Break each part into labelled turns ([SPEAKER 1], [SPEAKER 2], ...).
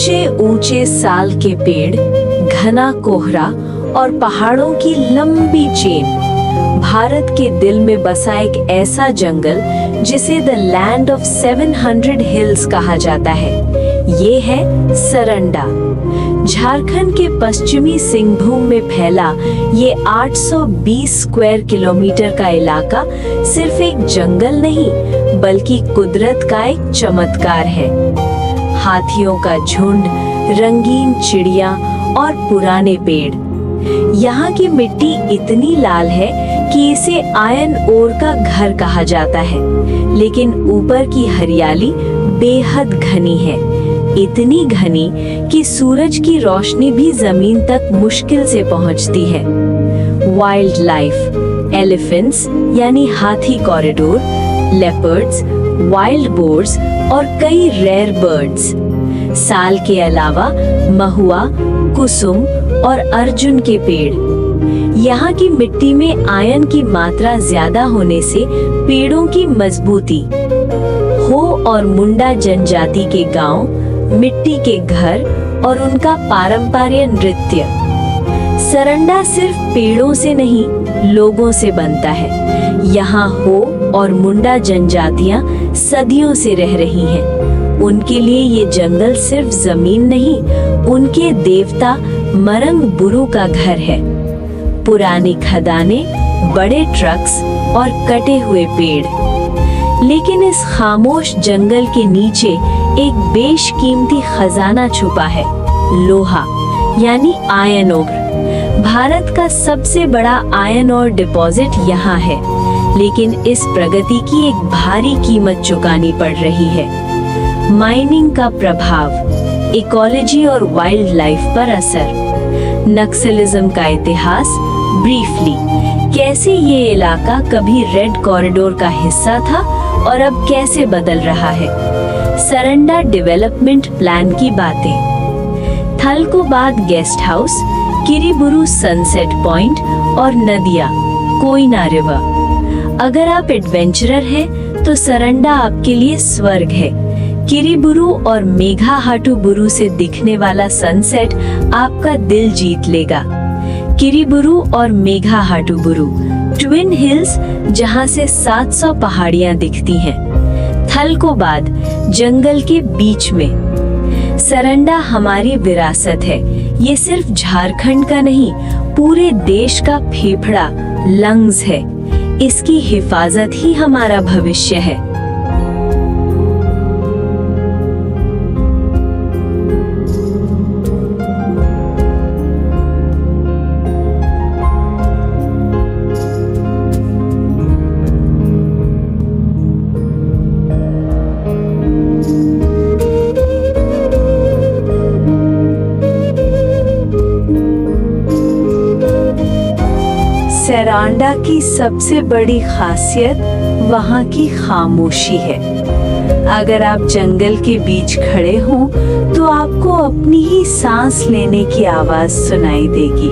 [SPEAKER 1] ऊंचे ऊंचे साल के पेड़, घना कोहरा और पहाड़ों की लंबी चेन। भारत के दिल में बसा एक ऐसा जंगल जिसे द लैंड ऑफ 700 हिल्स कहा जाता है। ये है सरंडा। झारखंड के पश्चिमी सिंहभूम में फैला ये 820 स्क्वायर किलोमीटर का इलाका सिर्फ एक जंगल नहीं, बल्कि कुदरत का एक चमत्कार है। हाथियों का झुंड, रंगीन चिड़िया और पुराने पेड़। यहाँ की मिट्टी इतनी लाल है कि इसे आयरन ओर का घर कहा जाता है, लेकिन ऊपर की हरियाली बेहद घनी है। इतनी घनी कि सूरज की रोशनी भी जमीन तक मुश्किल से पहुंचती है। वाइल्ड लाइफ, एलिफेंट्स यानी हाथी कॉरिडोर, लेपर्ड्स, वाइल्ड बोर्स और कई रेयर बर्ड्स। साल के अलावा महुआ, कुसुम और अर्जुन के पेड़। यहाँ की मिट्टी में आयरन की मात्रा ज्यादा होने से पेड़ों की मजबूती। हो और मुंडा जनजाति के गांव, मिट्टी के घर और उनका पारंपरिक नृत्य। सरंडा सिर्फ पेड़ों से नहीं, लोगों से बनता है। यहाँ हो और मुंडा जनजातियां सदियों से रह रही हैं। उनके लिए ये जंगल सिर्फ जमीन नहीं, उनके देवता मरंग बुरु का घर है। पुरानी खदानें, बड़े ट्रक्स और कटे हुए पेड़। लेकिन इस खामोश जंगल के नीचे एक बेशकीमती खजाना छुपा है, लोहा यानी आयरन ओर। भारत का सबसे बड़ा आयरन ओर डिपॉजिट यहाँ है, लेकिन इस प्रगति की एक भारी कीमत चुकानी पड़ रही है। माइनिंग का प्रभाव, इकोलॉजी और वाइल्ड लाइफ पर असर, नक्सलिज्म का इतिहास ब्रीफली, कैसे ये इलाका कभी रेड कॉरिडोर का हिस्सा था और अब कैसे बदल रहा है। सरंडा डेवलपमेंट प्लान की बातें, Thalkobad guest house, Kiriburu sunset point और नदिया, कोयना रिवर। अगर आप एडवेंचरर हैं तो सरंडा आपके लिए स्वर्ग है। किरीबुरु और मेघाहाटुबुरु से दिखने वाला सनसेट आपका दिल जीत लेगा। किरीबुरु और मेघाहाटुबुरु ट्विन हिल्स, जहां से 700 पहाड़ियां दिखती हैं। थलकोबाद जंगल के बीच में। सरंडा हमारी विरासत है। ये सिर्फ झारखंड का नहीं, पूरे देश का फेफड़ा, लंग्स है। इसकी हिफाजत ही हमारा भविष्य है। सरंडा की सबसे बड़ी खासियत वहाँ की खामोशी है। अगर आप जंगल के बीच खड़े हों तो आपको अपनी ही सांस लेने की आवाज सुनाई देगी।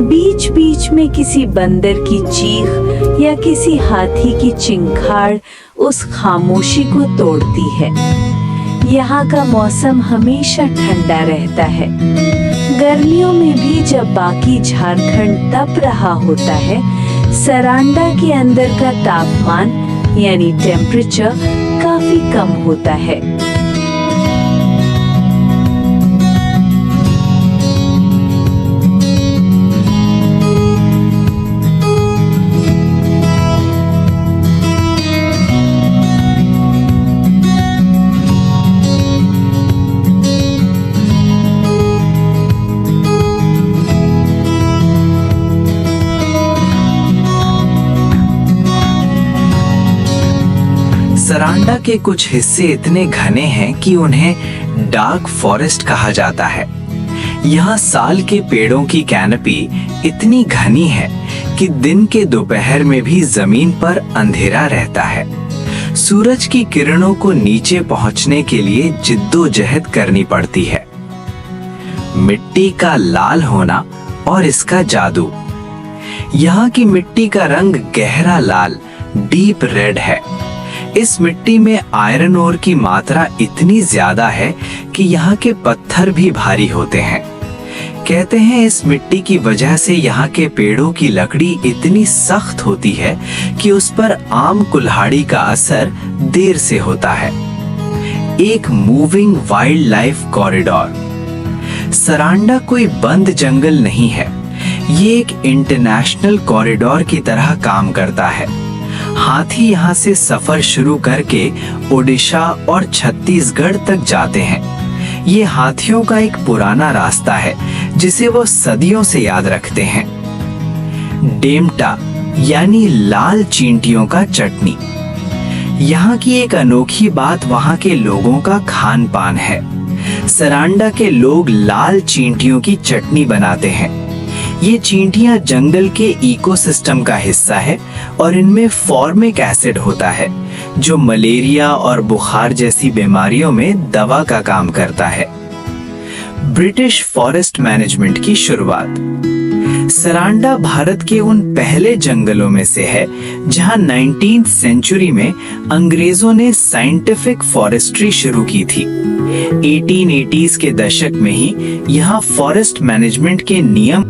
[SPEAKER 1] बीच बीच में किसी बंदर की चीख या किसी हाथी की चिंखाड़ उस खामोशी को तोड़ती है। यहाँ का मौसम हमेशा ठंडा रहता है। गर्मियों में भी जब बाकी झारखंड तप रहा होता है, सरंडा के अंदर का तापमान यानी टेम्परेचर काफी कम होता है।
[SPEAKER 2] सरंडा के कुछ हिस्से इतने घने हैं कि उन्हें डार्क फॉरेस्ट कहा जाता है। यहाँ साल के पेड़ों की कैनपी इतनी घनी है कि दिन के दोपहर में भी जमीन पर अंधेरा रहता है। सूरज की किरणों को नीचे पहुंचने के लिए जिद्दोजहद करनी पड़ती है। मिट्टी का लाल होना और इसका जादू। यहाँ की मिट्टी का रंग गहरा लाल, डीप रेड है। इस मिट्टी में आयरन ओर की मात्रा इतनी ज्यादा है कि यहाँ के पत्थर भी भारी होते हैं। कहते हैं इस मिट्टी की वजह से यहाँ के पेड़ों की लकड़ी इतनी सख्त होती है कि उस पर आम कुल्हाड़ी का असर देर से होता है। एक moving wild life corridor. Saranda कोई बंद जंगल नहीं है, ये एक इंटरनेशनल कॉरिडोर की तरह काम करता है। हाथी यहाँ से सफर शुरू करके ओडिशा और छत्तीसगढ़ तक जाते हैं। ये हाथियों का एक पुराना रास्ता है जिसे वो सदियों से याद रखते हैं। डेमटा यानी लाल चींटियों का चटनी। यहाँ की एक अनोखी बात वहाँ के लोगों का खान पान है। सरांडा के लोग लाल चींटियों की चटनी बनाते हैं। ये चींटियां जंगल के इकोसिस्टम का हिस्सा है और इनमें फॉर्मिक एसिड होता है जो मलेरिया और बुखार जैसी बीमारियों में दवा का काम करता है। ब्रिटिश फॉरेस्ट मैनेजमेंट की शुरुआत। सरांडा भारत के उन पहले जंगलों में से है जहां 19th सेंचुरी में अंग्रेजों ने साइंटिफिक फॉरेस्ट्री शुरू की थी। 1880s के दशक में ही यहाँ फॉरेस्ट मैनेजमेंट के नियम